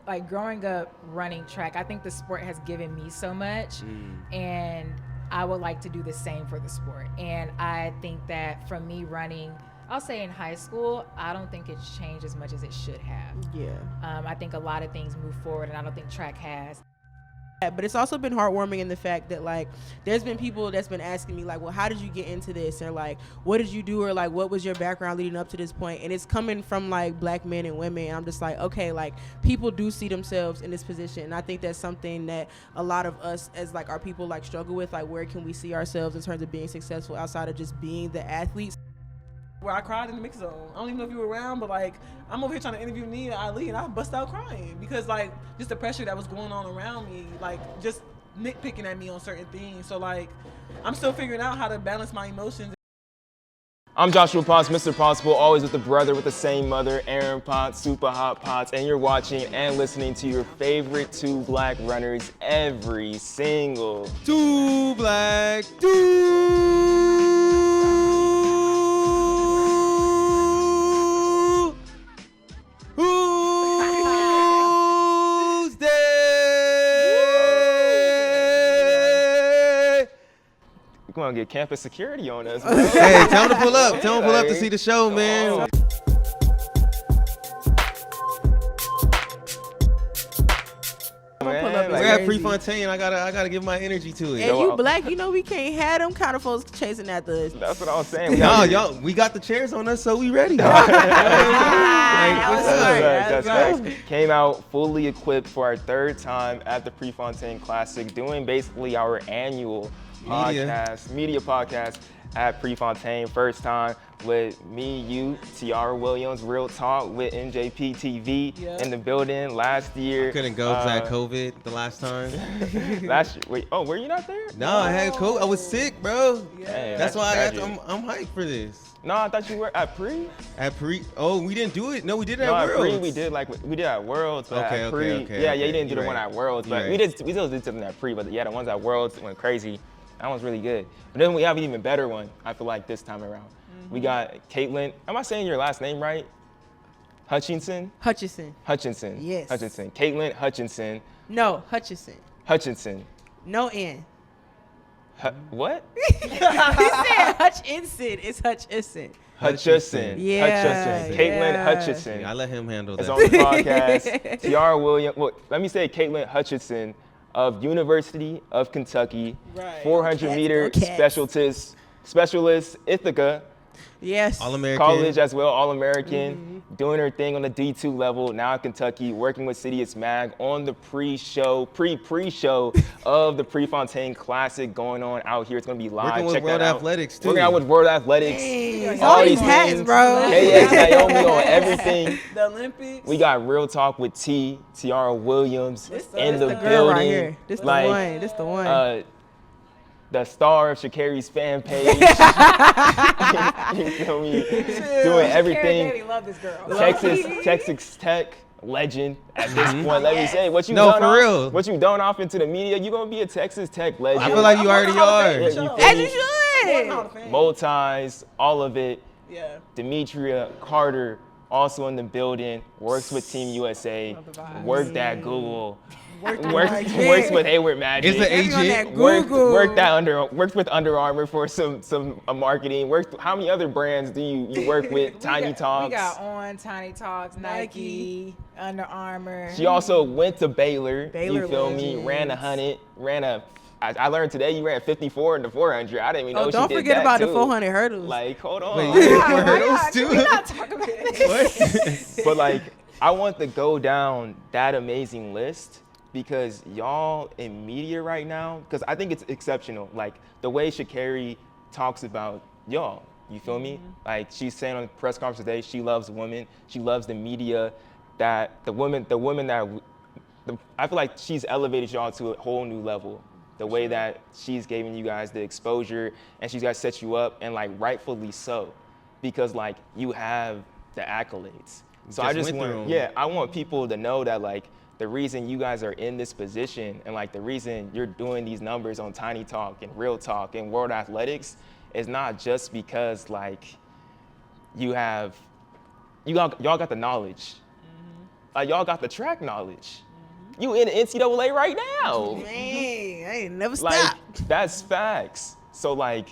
like growing up running track, I think the sport has given me so much, and I would like to do the same for the sport. And I think that from me running, I'll say in high school, I don't think it's changed as much as it should have. Yeah. I think a lot of things move forward, and I don't think track has. But it's also been heartwarming in the fact that like there's been people that's been asking me like, well, how did you get into this, or like what did you do, or like what was your background leading up to this point? And it's coming from like black men and women, and I'm just like, okay, like people do see themselves in this position, and I think that's something that a lot of us as like our people like struggle with, like where can we see ourselves in terms of being successful outside of just being the athletes. Where I cried in the mix zone. I don't even know if you were around, but like I'm over here trying to interview Nia and Ali, and I bust out crying because like just the pressure that was going on around me, like just nitpicking at me on certain things. So like I'm still figuring out how to balance my emotions. I'm Joshua Potts, Mr. Possible, always with the brother with the same mother, Aaron Potts, Super Hot Potts, and you're watching and listening to your favorite two black runners every single Two black, two. Tuesday. We're gonna get campus security on us. Hey, tell them to pull up. Tell them to pull up to see the show, man. We're at Prefontaine. I gotta give my energy to it. And you black, you know we can't have them kind of folks chasing after us. That's what I was saying. Y'all, we got the chairs on us, so we ready. That's facts. Came out fully equipped for our third time at the Prefontaine Classic, doing basically our annual media podcast at Prefontaine. First time with me, you, Tiara Williams, Real Talk with NJP TV in the building last year. Couldn't go because I had COVID the last time. Last year, wait, were you not there? No, I had COVID. I was sick, bro. Yeah. That's why I'm hyped for this. No, I thought you were at Pre. At Pre? Oh, we didn't do it. No, we did it at Worlds. Pre we did at Worlds. But at Pre, you didn't do the one at Worlds, but we still did something at Pre. But yeah, the ones at Worlds went crazy. That one's really good. But then we have an even better one, I feel like, this time around. We got Caitlin. Am I saying your last name right? Hutchinson? Hutchinson. Yes. Hutchinson. Caitlin Hutchinson. No, Hutchinson. Hutchinson. No N. What? He said Hutchinson. It's Hutchinson. Hutchinson. Yeah. Hutchinson. Caitlin Hutchinson. Yeah, I let him handle that. It's on the podcast. Tiara Williams. Well, let me say Caitlin Hutchinson of University of Kentucky. Right. 400-meter specialist, Ithaca. Yes. All-American. College as well, All-American, doing her thing on the D2 level, now in Kentucky, working with CITIUS Mag on the pre-show of the Prefontaine Classic going on out here. It's going to be live. Working with Check World that out. Athletics, too. Working out with World Athletics. Dang, all these hats, things. bro. KX Naomi on everything. The Olympics. We got Real Talk with Tiara Williams in the This the girl building. right here. This the one. This the one. The star of sha'carri's fan page. You feel me? Doing everything. Sha'carri love this girl. Texas Tech legend at this point. Let me say, what you done off into the media, you're gonna be a Texas Tech legend. I feel like you already are. As you should. Multis, all of it. Yeah. Demetria Carter also in the building. Works with Team USA. Worked at Google. Works with Hayward Magic. Is the agent. Worked with Under Armour for some marketing. How many other brands do you work with? Tiny Talks. We got On, Tiny Talks, Nike, Under Armour. She also went to Baylor. You feel me? Legends. I learned today you ran 54 in the 400. I didn't even know she did that. Don't forget about too. the 400 hurdles. Like, hold on. Wait, you did 4 hurdles too? We're not talking about this. But like, I want to go down that amazing list because y'all in media right now, because I think it's exceptional. Like the way sha'carri talks about y'all, you feel me? Like she's saying on the press conference today, she loves women. She loves the media, that I feel like she's elevated y'all to a whole new level. The way that she's giving you guys the exposure and she's guys set you up, and like rightfully so, because like you have the accolades. So I want people to know that like the reason you guys are in this position and like the reason you're doing these numbers on Tiny Talk and Real Talk and World Athletics is not just because like y'all got the knowledge. Like y'all got the track knowledge. You in the NCAA right now. Man, I ain't never Like stopped. that's facts. So like,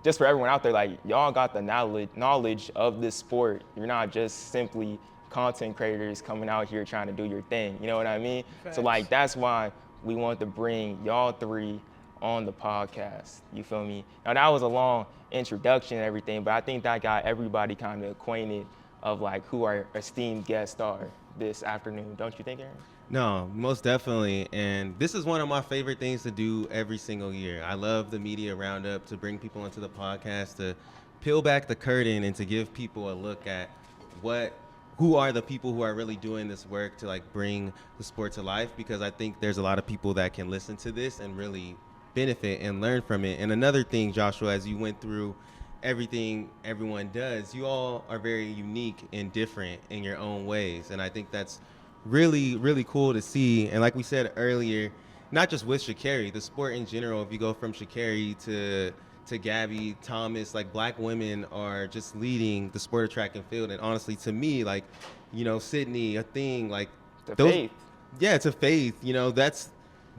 just for everyone out there, like y'all got the knowledge of this sport. You're not just simply content creators coming out here trying to do your thing. You know what I mean? Facts. So like that's why we want to bring y'all three on the podcast. You feel me? Now that was a long introduction and everything, but I think that got everybody kind of acquainted of like who our esteemed guests are this afternoon. Don't you think, Aaron? No, most definitely. And this is one of my favorite things to do every single year. I love the media roundup, to bring people into the podcast, to peel back the curtain and to give people a look at who are the people who are really doing this work to like bring the sport to life, because I think there's a lot of people that can listen to this and really benefit and learn from it. And another thing, Joshua, as you went through everything everyone does, you all are very unique and different in your own ways. And I think that's really, really cool to see. And like we said earlier, not just with sha'carri, the sport in general, if you go from sha'carri to Gabby, Thomas, like black women are just leading the sport of track and field. And honestly, to me, like, you know, Sydney, a thing, like Faith. Yeah, it's a faith. You know, that's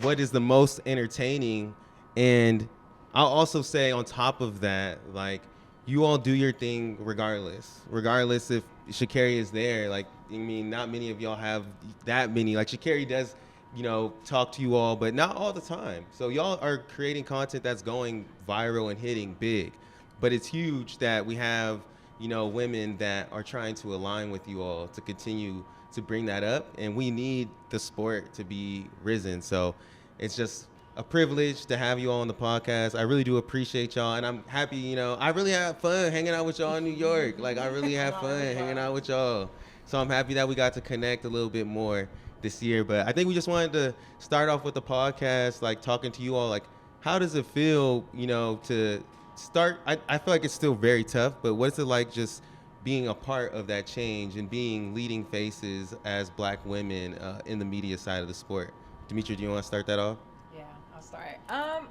what is the most entertaining. And I'll also say on top of that, like, you all do your thing regardless if sha'carri is there. Like, I mean, not many of y'all have that many. Like, sha'carri does, you know, talk to you all, but not all the time. So y'all are creating content that's going viral and hitting big. But it's huge that we have, you know, women that are trying to align with you all to continue to bring that up. And we need the sport to be risen. So it's just a privilege to have you all on the podcast. I really do appreciate y'all, and I'm happy, you know, I really have fun hanging out with y'all in New York. Like, I really have fun hanging out with y'all. So I'm happy that we got to connect a little bit more this year. But I think we just wanted to start off with the podcast, like talking to you all, like, how does it feel, you know, to start? I feel like it's still very tough, but what's it like just being a part of that change and being leading faces as black women in the media side of the sport? Demetria, do you want to start that off? Yeah, I'll start.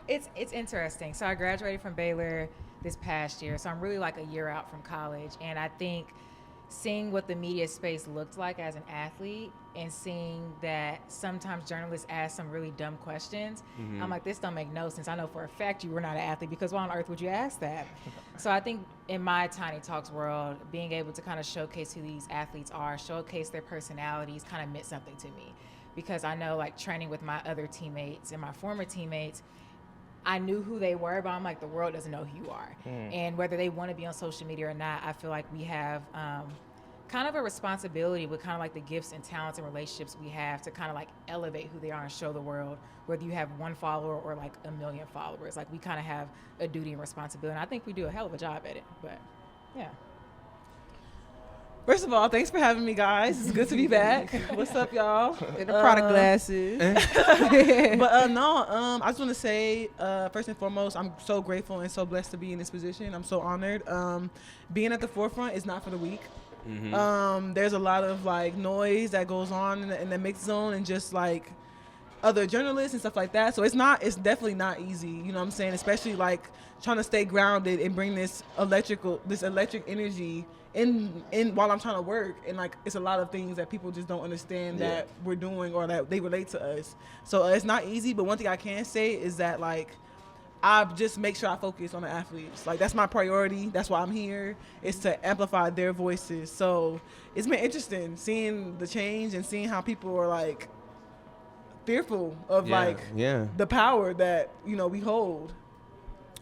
It's interesting. So I graduated from Baylor this past year, so I'm really like a year out from college, and I think seeing what the media space looked like as an athlete and seeing that sometimes journalists ask some really dumb questions, I'm like, this don't make no sense. I know for a fact you were not an athlete, because why on earth would you ask that? So I think in my Tiny Talks world, being able to kind of showcase who these athletes are, showcase their personalities, kind of meant something to me. Because I know, like, training with my other teammates and my former teammates, I knew who they were, but I'm like, the world doesn't know who you are. And whether they want to be on social media or not, I feel like we have kind of a responsibility with kind of like the gifts and talents and relationships we have to kind of like elevate who they are and show the world, whether you have one follower or like a million followers. Like, we kind of have a duty and responsibility. And I think we do a hell of a job at it, but yeah. First of all, thanks for having me, guys. It's good to be back. What's up, y'all? In the product glasses. But I just want to say, first and foremost, I'm so grateful and so blessed to be in this position. I'm so honored. Being at the forefront is not for the weak. There's a lot of like noise that goes on in the mixed zone, and just like other journalists and stuff like that. So it's definitely not easy. You know what I'm saying? Especially like trying to stay grounded and bring this electric energy in while I'm trying to work. And like, it's a lot of things that people just don't understand that we're doing or that they relate to us. So it's not easy, but one thing I can say is that like, I just make sure I focus on the athletes. Like, that's my priority. That's why I'm here, is to amplify their voices. So it's been interesting seeing the change and seeing how people are like fearful of the power that, you know, we hold.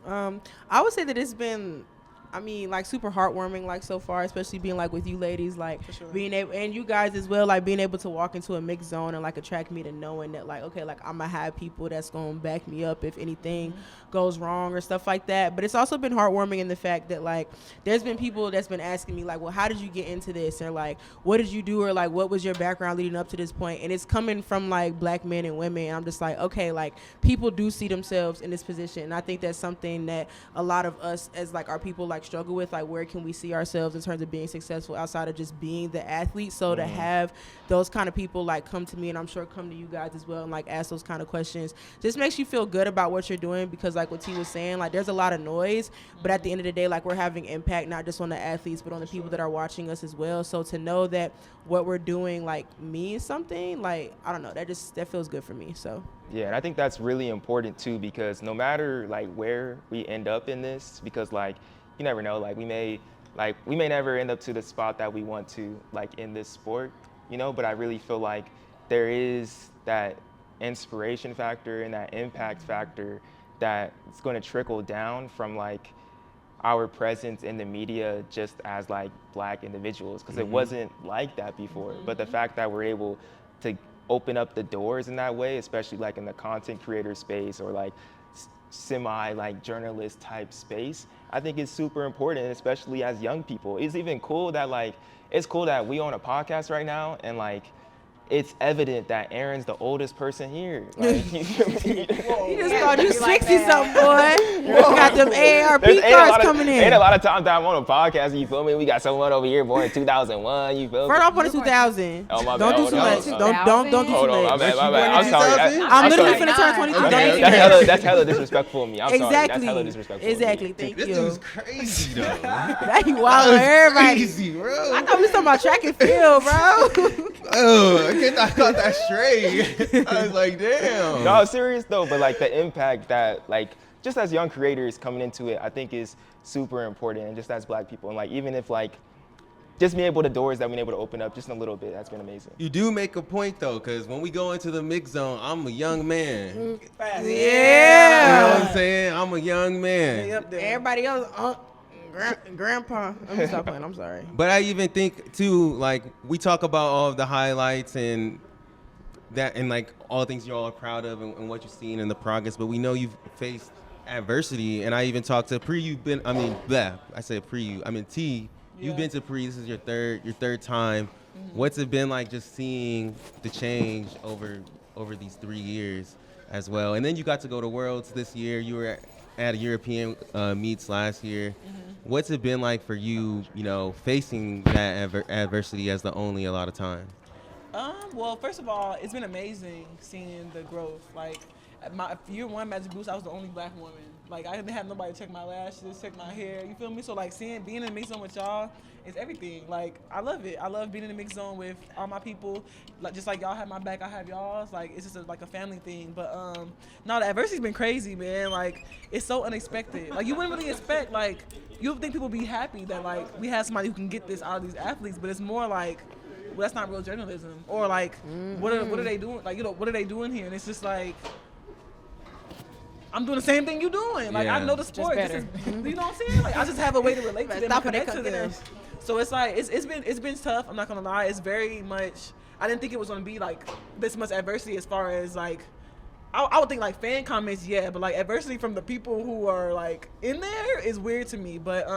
I would say that it's been, I mean, like, super heartwarming, like, so far, especially being like with you ladies, like, being able, and you guys as well, like, being able to walk into a mixed zone and like attract me to knowing that, like, okay, like, I'm gonna have people that's gonna back me up if anything goes wrong or stuff like that. But it's also been heartwarming in the fact that, like, there's been people that's been asking me, like, well, how did you get into this, or like, what did you do, or like, what was your background leading up to this point? And it's coming from like black men and women, and I'm just like, okay, like, people do see themselves in this position, and I think that's something that a lot of us as like our people like like struggle with, like where can we see ourselves in terms of being successful outside of just being the athlete. So to have those kind of people like come to me, and I'm sure come to you guys as well, and like ask those kind of questions, just makes you feel good about what you're doing, because like what T was saying, like there's a lot of noise, but at the end of the day, like we're having impact not just on the athletes but on the people that are watching us as well. So to know that what we're doing like means something, like I don't know, that feels good for me. So yeah, and I think that's really important too, because no matter like where we end up in this, because like you never know, like we may never end up to the spot that we want to like in this sport, you know, but I really feel like there is that inspiration factor and that impact factor that it's going to trickle down from like our presence in the media just as like Black individuals, because it wasn't like that before. But the fact that we're able to open up the doors in that way, especially like in the content creator space or like semi like journalist type space, I think is super important, especially as young people. It's even cool that like, it's cool that we on a podcast right now and like it's evident that Aaron's the oldest person here. Like, you just thought you 60 something, boy. Got them AARP cards coming in. Ain't a lot of times that I'm on a podcast, you feel me? We got someone over here born in 2001, you feel me? First off on the 2000. Oh, my don't bad. do too much. Don't do too Hold on, my much. bad, my bad. I'm sorry. I'm literally finna turn 22. Okay, that's hella disrespectful of me. I'm sorry. That's hella disrespectful. Exactly. Thank you. This dude's crazy though. That he wild with everybody. Crazy, bro. I thought we was talking about track and field, bro. Oh, I got that straight. I was like, damn. No, I'm serious though, but like the impact that like just as young creators coming into it, I think is super important, and just as Black people, and like even if like just being able, the doors that we've been able to open up just in a little bit, that's been amazing. You do make a point though, because when we go into the mix zone, I'm a young man. Yeah. You know what I'm saying? I'm a young man. Everybody else, grandpa. Let me stop playing. I'm sorry. But I even think too, like we talk about all of the highlights and that, and like all the things you all are proud of and what you've seen in the progress. But we know you've faced adversity, and I even talked to Pre. You've been, I said Pre. T. You've been to Pre. This is your third time. What's it been like just seeing the change over these 3 years as well? And then you got to go to Worlds this year. You were at a European meets last year. What's it been like for you, you know, facing that adversity as the only a lot of time? Well, first of all, it's been amazing seeing the growth. Like, my year one Magic Boost, I was the only Black woman. Like, I didn't have nobody check my lashes, check my hair. You feel me? So, like, being in the mix zone with y'all is everything. Like, I love it. I love being in the mix zone with all my people. Like, just like y'all have my back, I have y'all's. Like, it's just like a family thing. But no, the adversity's been crazy, man. Like, it's so unexpected. Like, you wouldn't really expect. Like, you would think people would be happy that like we have somebody who can get this out of these athletes, but it's more like, well, that's not real journalism. Or like, what are they doing? Like, you know, what are they doing here? And it's just like, I'm doing the same thing you doing. Like, I know the sport. Just this is, you know what I'm saying? Like, I just have a way to relate to them and connect to them. So it's like, it's been tough. I'm not gonna lie. It's very much. I didn't think it was gonna be like this much adversity as far as like. I would think like fan comments, yeah, but like adversity from the people who are like in there is weird to me. But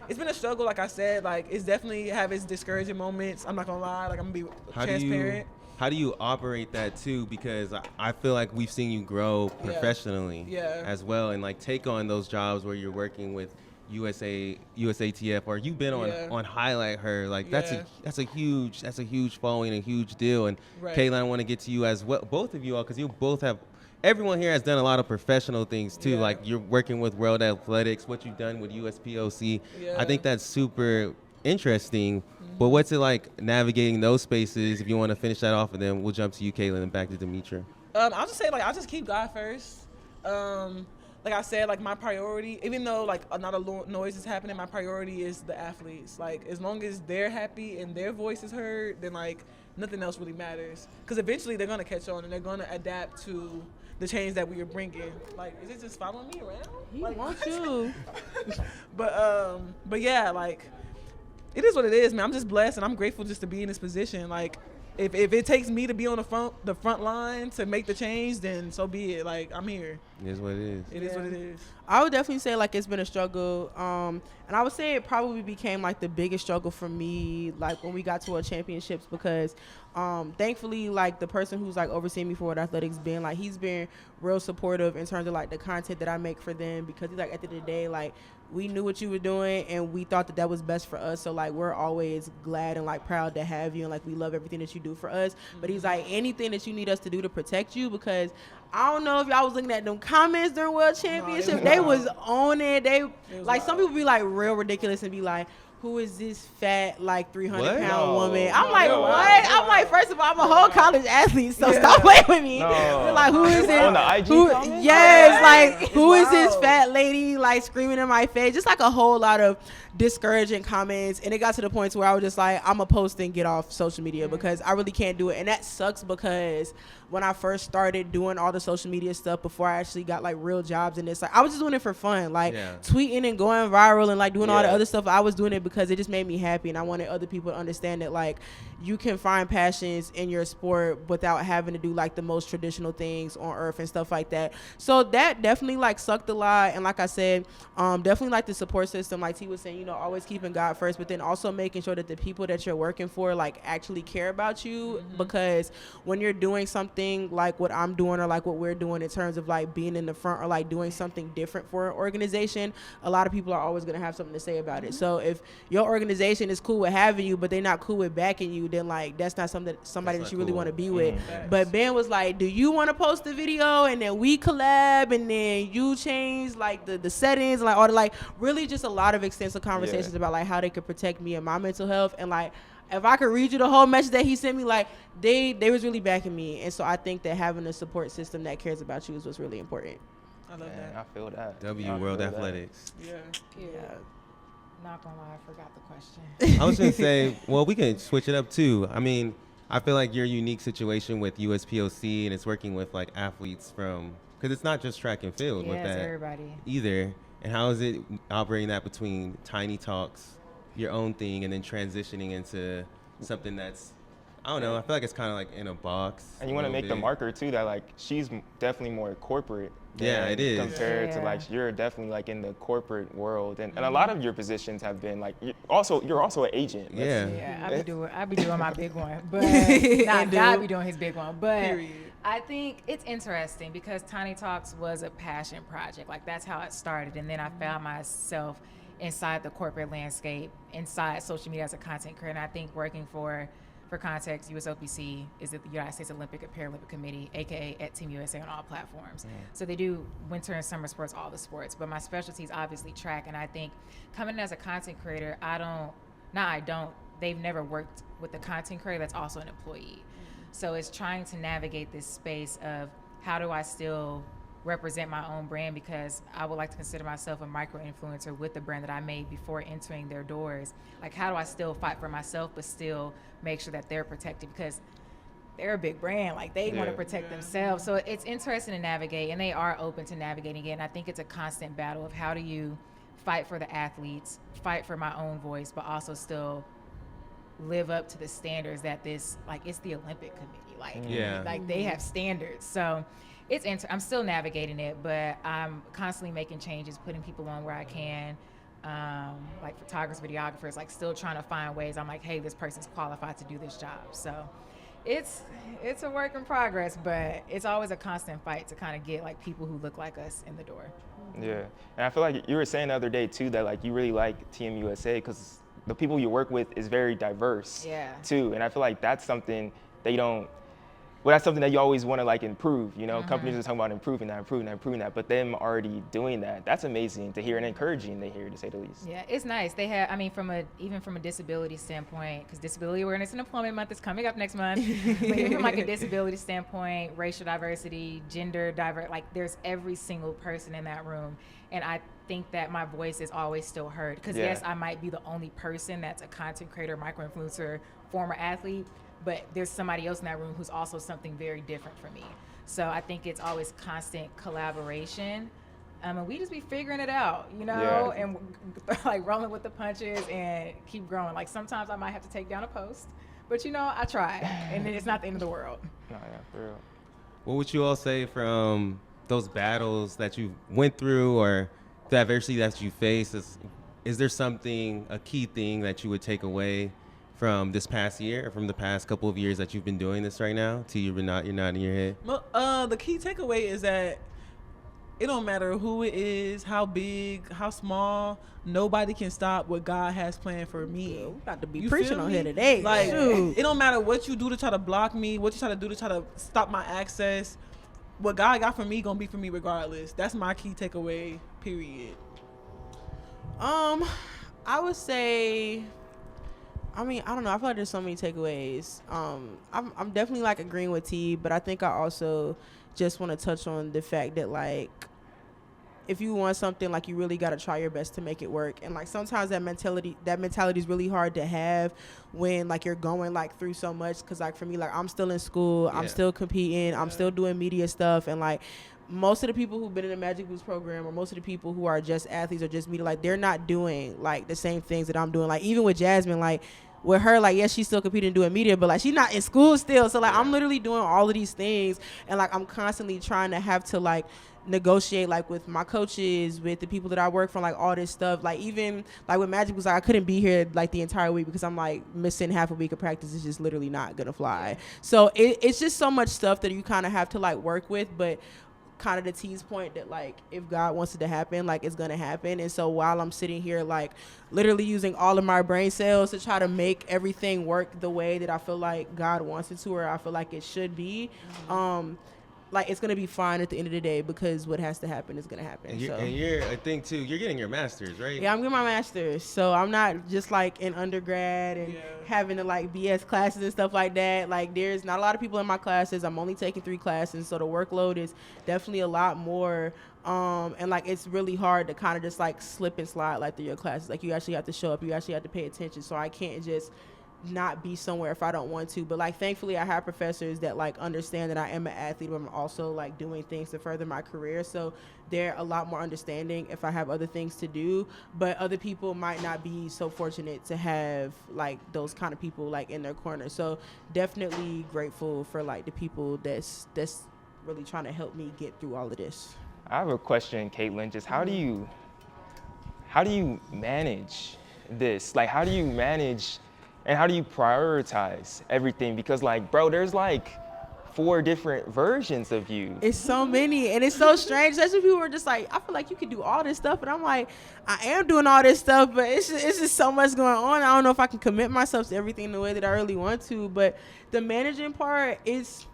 it's been a struggle, like I said. Like, it's definitely have its discouraging moments. I'm not gonna lie. Like, I'm gonna be transparent. How do you operate that too? Because I feel like we've seen you grow professionally as well, and like take on those jobs where you're working with USATF, or you've been on HighlighHER. Like that's a huge following, a huge deal. And Kayla, I want to get to you as well, both of you all, because you both have. Everyone here has done a lot of professional things too. Like you're working with World Athletics, what you've done with USPOC. I think that's super interesting. But what's it like navigating those spaces? If you want to finish that off, and then we'll jump to you, Kayla, and back to Demetra. I'll just say, like, I'll just keep God first. Like I said, like, my priority, even though like not a noise is happening, my priority is the athletes. Like, as long as they're happy and their voice is heard, then like nothing else really matters. Because eventually they're gonna catch on and they're gonna adapt to the change that we are bringing. Like, is it just following me around? He like, wants you. But yeah, like, it is what it is, man. I'm just blessed and I'm grateful just to be in this position. Like, if it takes me to be on the front line to make the change, then so be it. Like, I'm here. It is what it is. It is what it is. I would definitely say like it's been a struggle. And I would say it probably became like the biggest struggle for me, like when we got to our championships, because thankfully, like the person who's like overseeing me for World Athletics, been like, he's been real supportive in terms of like the content that I make for them, because he's like, at the end of the day, like, we knew what you were doing and we thought that that was best for us. So like, we're always glad and like proud to have you, and like we love everything that you do for us. But he's like, anything that you need us to do to protect you, because I don't know if y'all was looking at them comments during World Championships. They was on it. They like, some people be like real ridiculous and be like, who is this fat, like 300-pound woman? I'm like, what? I'm like, first of all, I'm a whole college athlete, so stop playing with me. They're like, who is it? On the IG comments? Yes, like, who is this fat lady, like, screaming in my face? Just like a whole lot of discouraging comments. And it got to the point where I was just like, I'm going to post and get off social media because I really can't do it. And that sucks, because when I first started doing all the social media stuff before I actually got like real jobs in this, like, I was just doing it for fun, like tweeting and going viral and like doing all the other stuff. I was doing it because it just made me happy, and I wanted other people to understand that like you can find passions in your sport without having to do like the most traditional things on earth and stuff like that. So that definitely like sucked a lot. And like I said, definitely like the support system, like T was saying, you know, always keeping God first, but then also making sure that the people that you're working for like actually care about you. Because when you're doing something like what I'm doing or like what we're doing in terms of like being in the front or like doing something different for an organization, a lot of people are always going to have something to say about it. So if your organization is cool with having you but they're not cool with backing you, then like that's not somebody that you really want to be with. But Ben was like, do you want to post the video and then we collab and then you change like the settings and like all the, like really just a lot of extensive conversations about like how they could protect me and my mental health. And like, if I could read you the whole message that he sent me, like they was really backing me. And so I think that having a support system that cares about you is what's really important. I love that. I feel that. World Athletics. Yeah. Not gonna lie, I forgot the question. I was gonna say, well, we can switch it up too. I mean, I feel like your unique situation with USPOC and it's working with like athletes from, because it's not just track and field with that everybody either. And how is it operating that between Tiny Talks, your own thing, and then transitioning into something that's, I don't know, I feel like it's kind of like in a box. And you want to make the marker too that like she's definitely more corporate. Yeah, it is. Compared to like, you're definitely like in the corporate world, and a lot of your positions have been like, you're also an agent. I be doing my big one, but not God be doing his big one. But I think it's interesting because Tiny Talks was a passion project. Like that's how it started, and then I found myself inside the corporate landscape, inside social media as a content creator. And I think working for context, USOPC is the United States Olympic and Paralympic Committee, aka at Team USA on all platforms. So they do winter and summer sports, all the sports. But my specialty is obviously track. And I think coming in as a content creator, they've never worked with a content creator that's also an employee. So it's trying to navigate this space of how do I still represent my own brand, because I would like to consider myself a micro influencer with the brand that I made before entering their doors. Like, how do I still fight for myself but still make sure that they're protected, because they're a big brand, like they want to protect themselves. So it's interesting to navigate, and they are open to navigating it. And I think it's a constant battle of how do you fight for the athletes, fight for my own voice, but also still live up to the standards that this, like, it's the Olympic Committee, like they have standards. So I'm still navigating it, but I'm constantly making changes, putting people on where I can, like photographers, videographers, like still trying to find ways. I'm like, hey, this person's qualified to do this job. So it's a work in progress, but it's always a constant fight to kind of get like people who look like us in the door. Yeah, and I feel like you were saying the other day too that like you really like Team USA because the people you work with is very diverse too, and I feel like that's something that you don't. Well, that's something that you always want to like improve, you know, companies are talking about improving that, but them already doing that, that's amazing to hear and encouraging to hear, to say the least. Yeah, it's nice. They have, I mean, even from a disability standpoint, because Disability Awareness and Employment Month is coming up next month, but even from like a disability standpoint, racial diversity, gender diversity, like there's every single person in that room. And I think that my voice is always still heard, because yes, I might be the only person that's a content creator, micro-influencer, former athlete, but there's somebody else in that room who's also something very different from me. So I think it's always constant collaboration. And we just be figuring it out, you know, and like rolling with the punches and keep growing. Like sometimes I might have to take down a post, but you know, I try, and it's not the end of the world. No, yeah, for real. What would you all say from those battles that you went through or the adversity that you faced? is there something, a key thing that you would take away from this past year, or from the past couple of years that you've been doing this right now, till you're not in your head? Well, the key takeaway is that it don't matter who it is, how big, how small, nobody can stop what God has planned for me. We about to be You preaching feel on me? here today. Like, Shoot. it don't matter what you do to try to block me, what you try to do to try to stop my access. What God got for me gonna be for me regardless. That's my key takeaway, period. I would say, I mean, I don't know. I feel like there's so many takeaways. I'm definitely like agreeing with T, but I think I also just want to touch on the fact that like, if you want something, like, you really got to try your best to make it work. And like sometimes that mentality is really hard to have when like you're going like through so much. Cause like for me, like I'm still in school, I'm still competing, I'm still doing media stuff, and like most of the people who've been in the Magic Boost program, or most of the people who are just athletes or just media, like they're not doing like the same things that I'm doing. Like even with Jasmine, like with her, like, yes, she's still competing doing media, but like she's not in school still. So like I'm literally doing all of these things, and like I'm constantly trying to have to like negotiate like with my coaches, with the people that I work for, like all this stuff. Like even like with Magic was like I couldn't be here like the entire week because I'm like missing half a week of practice. It's just literally not gonna fly. So it's just so much stuff that you kind of have to like work with, but kind of the T's point that like if God wants it to happen, like it's gonna happen. And so while I'm sitting here like literally using all of my brain cells to try to make everything work the way that I feel like God wants it to, or I feel like it should be, like it's gonna be fine at the end of the day, because what has to happen is gonna happen. And you're, I think too, you're getting your master's, right? Yeah, I'm getting my master's, so I'm not just like in undergrad and having to like BS classes and stuff like that. Like there's not a lot of people in my classes. I'm only taking 3 classes, so the workload is definitely a lot more. And like it's really hard to kind of just like slip and slide like through your classes. Like you actually have to show up, you actually have to pay attention. So I can't just not be somewhere if I don't want to. But like thankfully I have professors that like understand that I am an athlete, but I'm also like doing things to further my career, so they're a lot more understanding if I have other things to do. But other people might not be so fortunate to have like those kind of people like in their corner. So definitely grateful for like the people that's really trying to help me get through all of this. I have a question, Caitlin. Just how do you manage this? Like, how do you manage and how do you prioritize everything? Because like, bro, there's like 4 different versions of you. It's so many, and it's so strange. Especially people are just like, I feel like you can do all this stuff, and I'm like, I am doing all this stuff, but it's just so much going on. I don't know if I can commit myself to everything the way that I really want to. But the managing part is,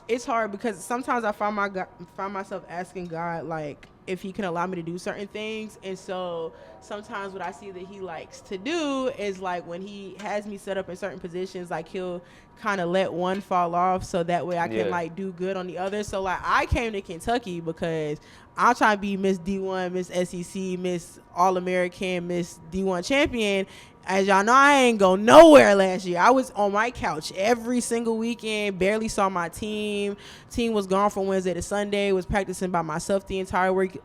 it's hard because sometimes I find myself asking God like if he can allow me to do certain things. And so sometimes what I see that he likes to do is like when he has me set up in certain positions, like he'll kind of let one fall off so that way I can like do good on the other. So like I came to Kentucky because I'm trying to be Miss D1, Miss SEC, Miss All-American, Miss D1 champion. As y'all know, I ain't go nowhere last year. I was on my couch every single weekend, barely saw my team. Team was gone from Wednesday to Sunday, was practicing by myself the entire week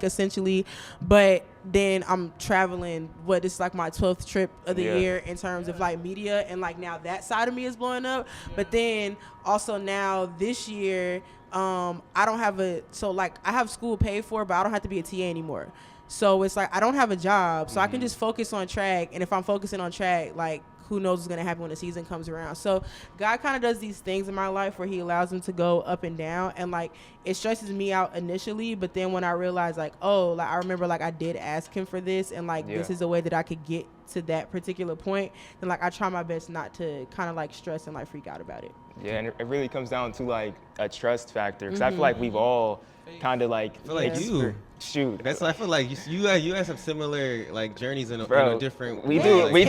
essentially. But then I'm traveling, it's like my 12th trip of the year in terms of like media, and like now that side of me is blowing up. But then also now this year, I don't have I have school paid for, but I don't have to be a TA anymore. So it's like I don't have a job, so I can just focus on track. And if I'm focusing on track, like who knows what's gonna happen when the season comes around. So God kind of does these things in my life where he allows them to go up and down, and like it stresses me out initially, but then when I realize like, oh, like I remember like I did ask him for this, and like this is a way that I could get to that particular point, then like I try my best not to kind of like stress and like freak out about it. Yeah, and it really comes down to like a trust factor, because I feel like we've all kind of like I feel like you shoot. That's I feel like you guys have similar like journeys in a different. We way.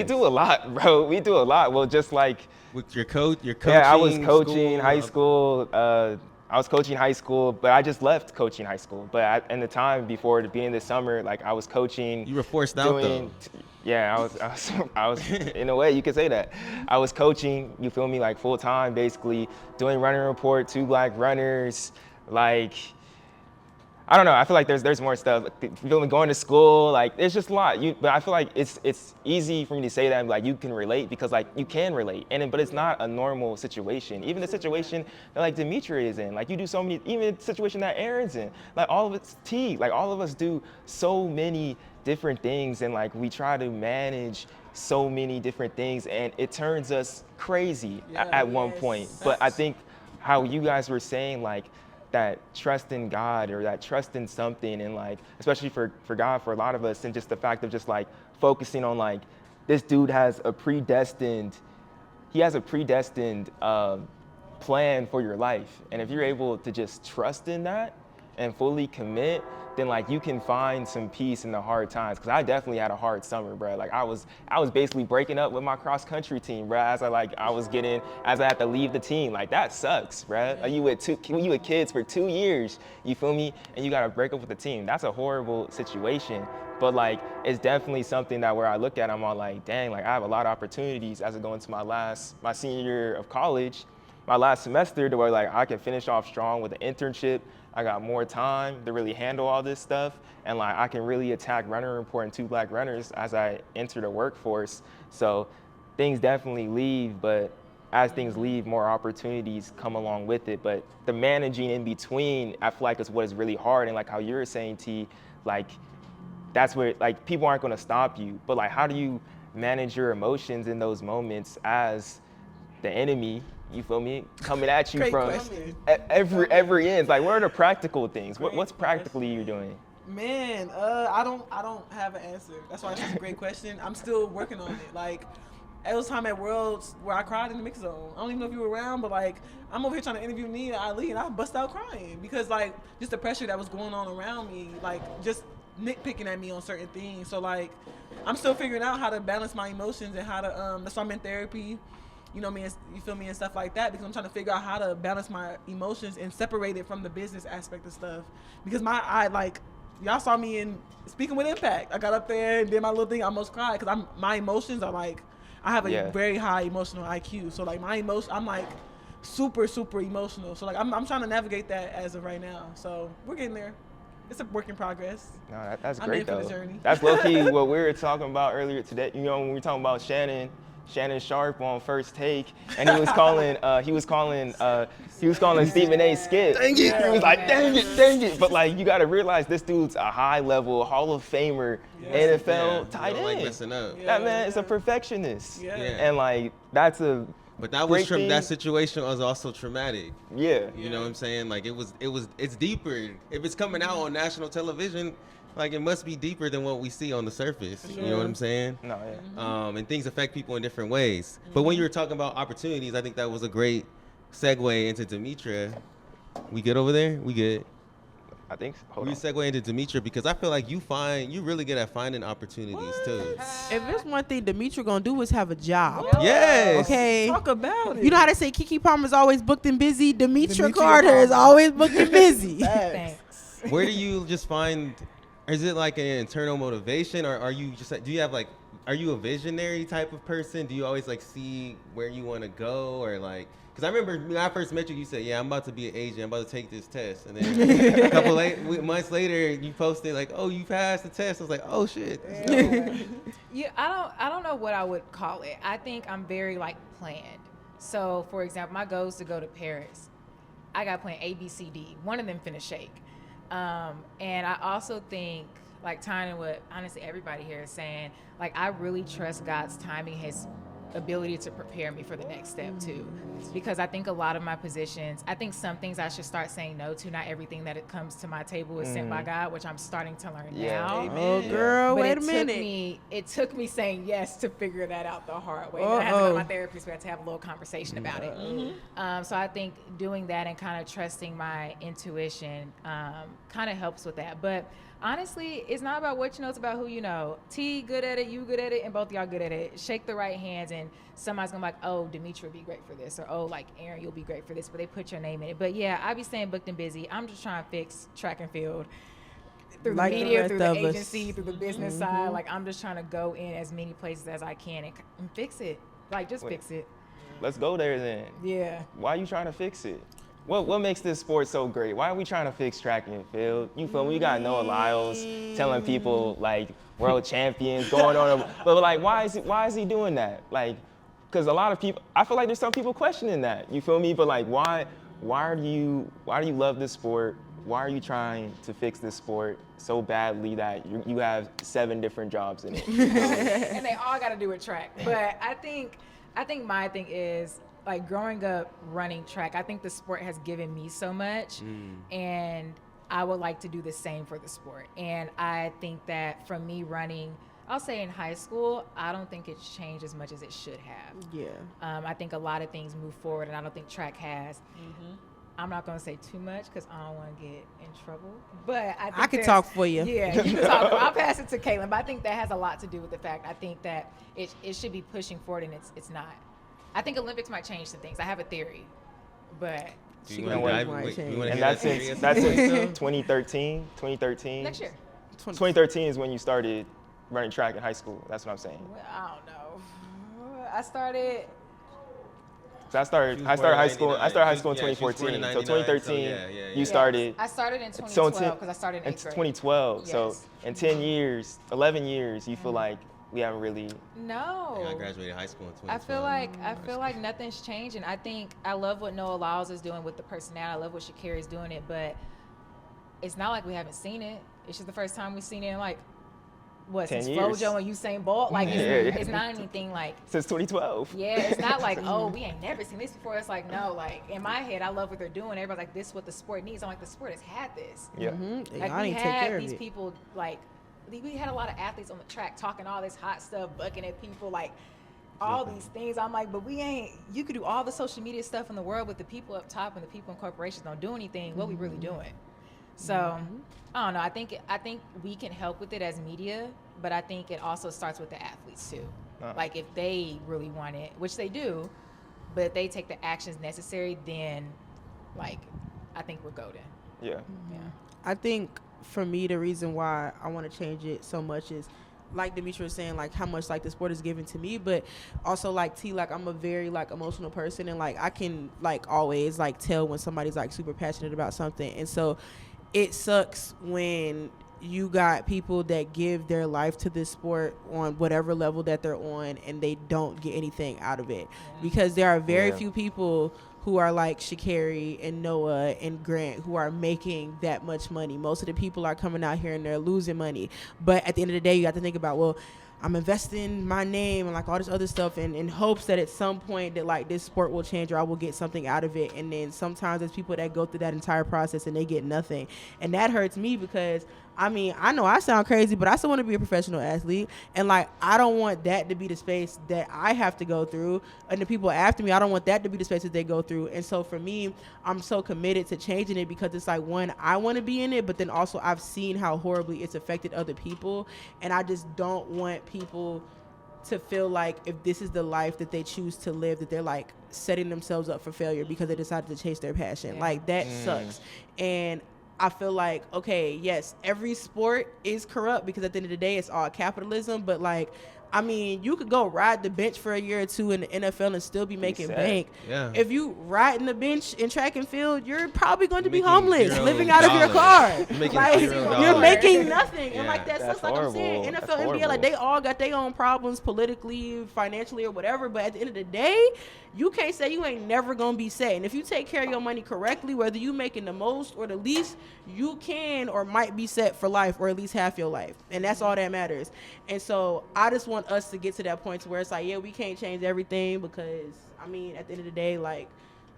do a lot, bro. We do a lot. Well, just like with your coaching. Yeah, I was coaching school, high school. I was coaching high school, but I just left coaching high school. But in the time before the beginning of the summer, like I was coaching. You were forced out though. Yeah, I was in a way you could say that. I was coaching, you feel me, like full time, basically doing running report, 2 black runners. Like I don't know. I feel like there's more stuff. Going to school, like it's just a lot. But I feel like it's easy for me to say that like you can relate because like you can relate, but it's not a normal situation. Even the situation that like Demetria is in, like you do so many. Even the situation that Aaron's in, like all of it's like all of us do so many different things, and like we try to manage so many different things, and it turns us crazy at one point. But I think how you guys were saying like that trust in God or that trust in something, and like especially for God, for a lot of us, and just the fact of just like focusing on like this dude has a predestined plan for your life, and if you're able to just trust in that and fully commit, then like you can find some peace in the hard times. Because I definitely had a hard summer, bro. Like I was basically breaking up with my cross country team, bro. As I had to leave the team. Like that sucks, bro. Like you with kids for 2 years, you feel me? And you gotta break up with the team. That's a horrible situation. But like it's definitely something that where I look at, I'm all like, dang, like I have a lot of opportunities as I go into my senior year of college, my last semester, to where like I can finish off strong with an internship. I got more time to really handle all this stuff, and like I can really attack runner report and 2 black runners as I enter the workforce. So things definitely leave, but as things leave, more opportunities come along with it. But the managing in between, I feel like is what is really hard. And like how you were saying, T, like that's where like people aren't going to stop you, but like how do you manage your emotions in those moments as the enemy, you feel me, coming at you from every end? Like what are the practical things? What's practically you doing? Man, I don't have an answer. That's why it's such a great question. I'm still working on it. Like it was time at Worlds where I cried in the mix zone. I don't even know if you were around, but like I'm over here trying to interview Nia and Ali, and I bust out crying because like just the pressure that was going on around me, like just nitpicking at me on certain things. So like I'm still figuring out how to balance my emotions and how to that's why I'm in therapy, you know me, you feel me, and stuff like that, because I'm trying to figure out how to balance my emotions and separate it from the business aspect of stuff. Because y'all saw me in Speaking with Impact. I got up there and did my little thing. I almost cried because my emotions are like, I have a very high emotional IQ. So like I'm like super emotional. So like I'm trying to navigate that as of right now. So we're getting there. It's a work in progress. No, that's great though. I'm in for the journey. That's low key what we were talking about earlier today. You know, when we were talking about Shannon Sharp on First Take, and he was calling Stephen A. Skip. Dang it! He was like, dang it! But like, you got to realize this dude's a high level Hall of Famer, NFL tight end. Like messing up. That man is a perfectionist. Yeah. And like that's a. But that was that situation was also traumatic. Yeah. You know what I'm saying? Like it's deeper. If it's coming out on national television, like it must be deeper than what we see on the surface. Sure. You know what I'm saying? No, yeah. And things affect people in different ways. But when you were talking about opportunities, I think that was a great segue into Demetria. We good over there? We good. I think so. We segue into Demetria because I feel like you really good at finding opportunities too. If there's one thing Demetria gonna do is have a job. Yes. Okay. Talk about it. You know how they say Keke Palmer's always booked and busy? Demetria Carter is always booked and busy. Thanks. Where do you just find? Is it like an internal motivation, or are you just do you have like? Are you a visionary type of person? Do you always like see where you want to go, or like? Because I remember when I first met you, you said, "Yeah, I'm about to be an agent. I'm about to take this test." And then a couple months later, you posted like, "Oh, you passed the test." I was like, "Oh shit." Yeah, I don't know what I would call it. I think I'm very like planned. So, for example, my goal is to go to Paris. I got plan A, B, C, D. One of them finna shake. And I also think, like tying in what honestly everybody here is saying, like I really trust God's timing, His ability to prepare me for the next step too. Because I think a lot of my positions, I think some things I should start saying no to. Not everything that it comes to my table is sent by God, which I'm starting to learn now. Oh girl, but wait a minute. It took me saying yes to figure that out the hard way. I had to go to my therapist. We had to have a little conversation about it. So I think doing that and kind of trusting my intuition kind of helps with that. But honestly, it's not about what you know, it's about who you know. T good at it, you good at it, and both of y'all good at it. Shake the right hands, and somebody's gonna be like, oh, Demetria would be great for this, or oh, like Aaron, you'll be great for this, but they put your name in it. But yeah, I be saying booked and busy. I'm just trying to fix track and field through Like the the media, rest through the of us. agency, through the business side. Like I'm just trying to go in as many places as I can and fix it. Like just fix it. Let's go there then. Yeah. Why are you trying to fix it? What makes this sport so great? Why are we trying to fix track and field? You feel me? We got Noah Lyles telling people like world champions going on, but like why is he doing that? Like, because a lot of people, I feel like there's some people questioning that. You feel me? But like why do you love this sport? Why are you trying to fix this sport so badly that you have 7 different jobs in it? And they all got to do with track. But I think my thing is, like, growing up running track, I think the sport has given me so much, and I would like to do the same for the sport. And I think that from me running, I'll say in high school, I don't think it's changed as much as it should have. Yeah. I think a lot of things move forward, and I don't think track has. I'm not going to say too much because I don't want to get in trouble. But I can talk for you. Yeah, you can talk. I'll pass it to Caitlin. But I think that has a lot to do with the fact I think that it should be pushing forward, and it's not. I think Olympics might change some things. I have a theory, but She know might what? change. And that's in 2013. 2013. next year. 2013 is when you started running track in high school. That's what I'm saying. Well, I don't know. I started. So I started high school. I started high school in 2014. So 2013, you started. I started in 2012 because I started in 8th grade. 2012. Yes. So in 10 years, 11 years, you feel like we haven't really. No. I graduated high school in 2012. I feel like nothing's changing. I think I love what Noah Lyles is doing with the personality. I love what sha'carri is doing it, but it's not like we haven't seen it. It's just the first time we've seen it in like what, 10 since years. Flojo and Usain Bolt. Like it's not anything like. Since 2012. Yeah, it's not like, oh, we ain't never seen this before. It's like, no, like in my head, I love what they're doing. Everybody's like, this is what the sport needs. I'm like, the sport has had this. Yeah. Like I we didn't take care had of these it. people, like we had a lot of athletes on the track talking all this hot stuff, bucking at people, like all these things. I'm like, but we ain't. You could do all the social media stuff in the world, but the people up top and the people in corporations don't do anything. What we really doing? So I don't know. I think we can help with it as media, but I think it also starts with the athletes too. Like if they really want it, which they do, but if they take the actions necessary, then like I think we're golden. Yeah. Yeah. I think for me, the reason why I want to change it so much is, like Demetria was saying, like how much like the sport is given to me, but also like T, like I'm a very like emotional person, and like I can like always like tell when somebody's like super passionate about something, and so it sucks when you got people that give their life to this sport on whatever level that they're on, and they don't get anything out of it, because there are very few people who are like sha'carri and Noah and Grant who are making that much money. Most of the people are coming out here and they're losing money. But at the end of the day, you got to think about, well, I'm investing my name and like all this other stuff in hopes that at some point that like this sport will change or I will get something out of it. And then sometimes there's people that go through that entire process and they get nothing. And that hurts me because I mean, I know I sound crazy, but I still want to be a professional athlete. And like, I don't want that to be the space that I have to go through. And the people after me, I don't want that to be the space that they go through. And so for me, I'm so committed to changing it because it's like, one, I want to be in it, but then also I've seen how horribly it's affected other people. And I just don't want people to feel like if this is the life that they choose to live, that they're like setting themselves up for failure because they decided to chase their passion. Like that sucks. And I feel like, okay, yes, every sport is corrupt because at the end of the day, it's all capitalism. But like, I mean, you could go ride the bench for a year or two in the NFL and still be making bank. Yeah. If you ride in the bench in track and field, you're probably going to be Making homeless, $0 living out of your car. You're making Like, $0. you're making nothing. And Yeah. like that That's sucks. Like I'm saying, horrible. NFL, That's NBA, like horrible. they all got their own problems politically, financially, or whatever. But at the end of the day, you can't say you ain't never gonna be set. And if you take care of your money correctly, whether you making the most or the least, you can or might be set for life, or at least half your life. And that's all that matters. And so I just want us to get to that point to where it's like, yeah, we can't change everything because I mean, at the end of the day, like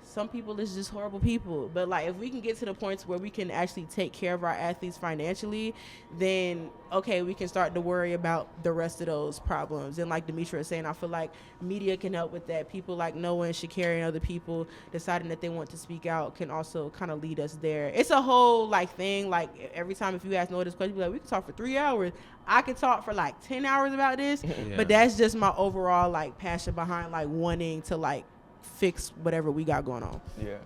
some people is just horrible people. But like if we can get to the points where we can actually take care of our athletes financially, then okay, we can start to worry about the rest of those problems. And like Demetria was saying, I feel like media can help with that. People like Noah and sha'carri and other people deciding that they want to speak out can also kind of lead us there. It's a whole like thing. Like every time if you ask Noah this question, be like, we can talk for 3 hours. I could talk for like 10 hours about this. But that's just my overall like passion behind like wanting to like fix whatever we got going on. Yeah.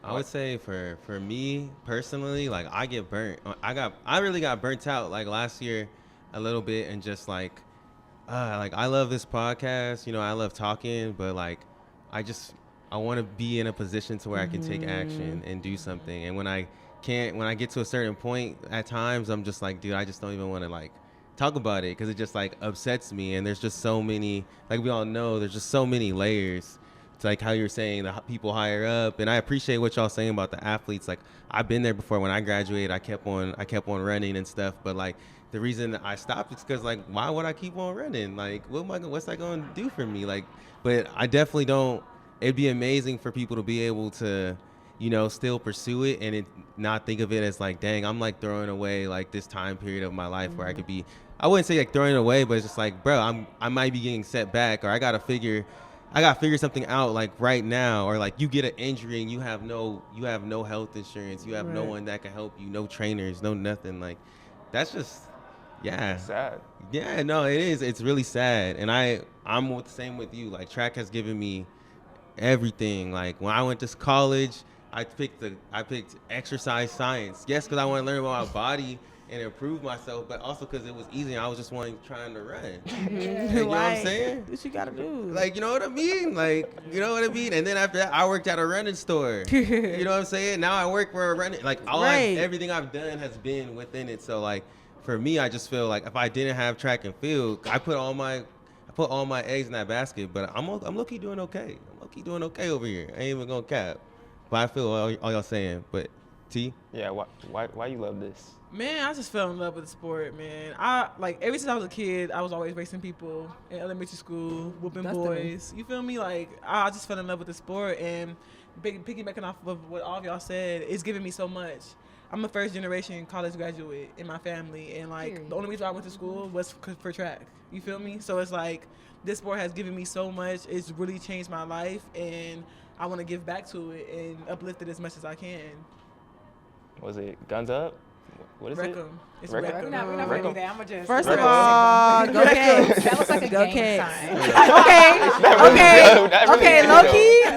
I would say for me personally, like I get burnt. I really got burnt out like last year a little bit, and just like I love this podcast, you know, I love talking, but like I just I want to be in a position to where I can take action and do something. And when I get to a certain point, at times I'm just like, dude, I just don't even want to like talk about it because it just like upsets me. And there's just so many, like we all know, there's just so many layers. It's like how you're saying the people higher up, and I appreciate what y'all saying about the athletes. Like I've been there before. When I graduated, I kept on running and stuff. But like the reason that I stopped is because like why would I keep on running? Like what's that going to do for me? Like, but I definitely don't. It'd be amazing for people to be able to, you know, still pursue it and not think of it as like, dang, I'm like throwing away like this time period of my life where I could be. I wouldn't say like throwing it away, but it's just like, bro, I might be getting set back, or I gotta figure something out like right now, or like you get an injury and you have no health insurance, you have no one that can help you, no trainers, no nothing. Like that's just sad. Yeah, no, it is. It's really sad, and I'm the same with you. Like track has given me everything. Like when I went to college, I picked exercise science. Yes, because I want to learn about my body and improve myself, but also because it was easy. I was just trying to run. You know what I'm saying? What you gotta do? Like, you know what I mean? Like, you know what I mean? And then after that, I worked at a running store. You know what I'm saying? Now I work for a running, like everything I've done has been within it. So like, for me, I just feel like if I didn't have track and field, I put all my eggs in that basket. But I'm low-key doing okay. I'm low-key doing okay over here. I ain't even gonna cap. But I feel all y'all saying. But T? Yeah, why you love this? Man, I just fell in love with the sport, man. I like ever since I was a kid, I was always racing people in elementary school, whooping boys. You feel me? Like I just fell in love with the sport, and piggybacking off of what all of y'all said, it's giving me so much. I'm a first generation college graduate in my family, and like the only reason I went to school was for track. You feel me? So it's like this sport has given me so much. It's really changed my life, and I want to give back to it and uplift it as much as I can. Was it Guns Up? What is it? It's Wreck 'em. Wreck 'em. We're not gonna do that. I'm gonna just. First of all, go Cavs. That looks like a Go gang Cavs. sign. Okay,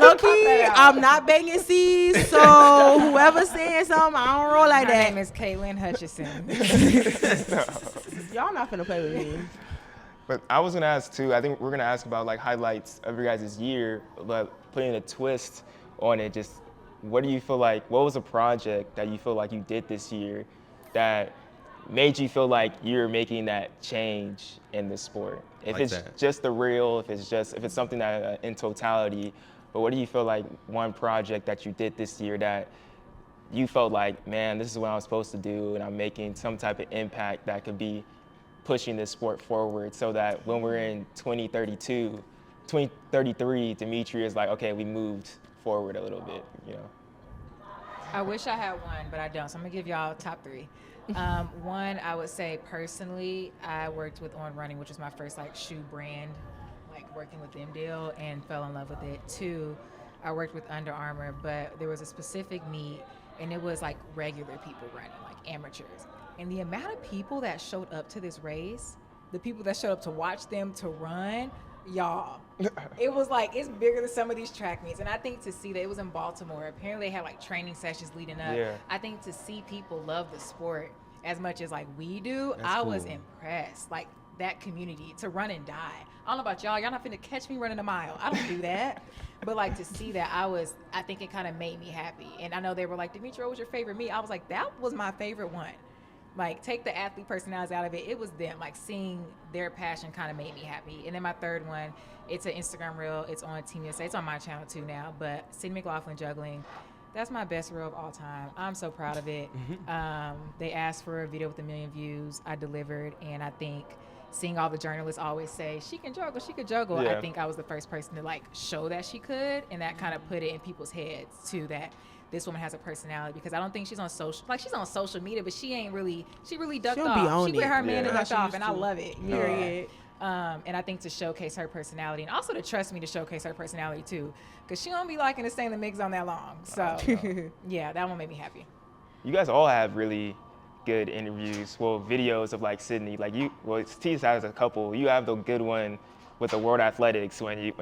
low key, I'm not banging C's, so whoever's saying something, I don't roll like My that. name is Caitlin Hutchison. Y'all not finna play with me. But I was gonna ask too. I think we're gonna ask about like highlights of your guys' year, but putting a twist on it. Just what do you feel like? What was a project that you feel like you did this year that made you feel like you're making that change in the sport? If it's just the real, if it's something that in totality. But what do you feel like one project that you did this year that you felt like, man, this is what I was supposed to do, and I'm making some type of impact that could be pushing this sport forward, so that when we're in 2033, Dimitri is like, okay, we moved forward a little bit, you know. I wish I had one, but I don't. So I'm gonna give y'all top three. One, I would say personally, I worked with On Running, which was my first like shoe brand, like working with them deal, and fell in love with it. Two, I worked with Under Armour, but there was a specific meet, and it was like regular people running, like amateurs. And the amount of people that showed up to this race, the people that showed up to watch them to run, y'all, it was like, it's bigger than some of these track meets. And I think to see that, it was in Baltimore. Apparently they had like training sessions leading up. Yeah. I think to see people love the sport as much as like we do, That's I cool. was impressed. Like that community to run and die. I don't know about y'all not finna catch me running a mile. I don't do that. But like to see that, I think it kind of made me happy. And I know they were like, Dimitri, what was your favorite meet? I was like, that was my favorite one. Like, take the athlete personalities out of it. It was them. Like, seeing their passion kind of made me happy. And then my third one, it's an Instagram reel. It's on Team USA. It's on my channel, too, now. But Sydney McLaughlin juggling, that's my best reel of all time. I'm so proud of it. They asked for a video with 1 million views. I delivered. And I think seeing all the journalists always say, she can juggle, she could juggle. Yeah. I think I was the first person to, like, show that she could. And that kind of put it in people's heads, too, that this woman has a personality, because I don't think she's on social, like she's on social media, but she really ducked off. She with her man and ducked off, and I love it. Period. And I think to showcase her personality, and also to trust me to showcase her personality too, because she don't be liking to stay in the mix on that long. So yeah, that one made me happy. You guys all have really good interviews, well, videos of like Sydney. Like you, well, TIUS has a couple. You have the good one with the World Athletics when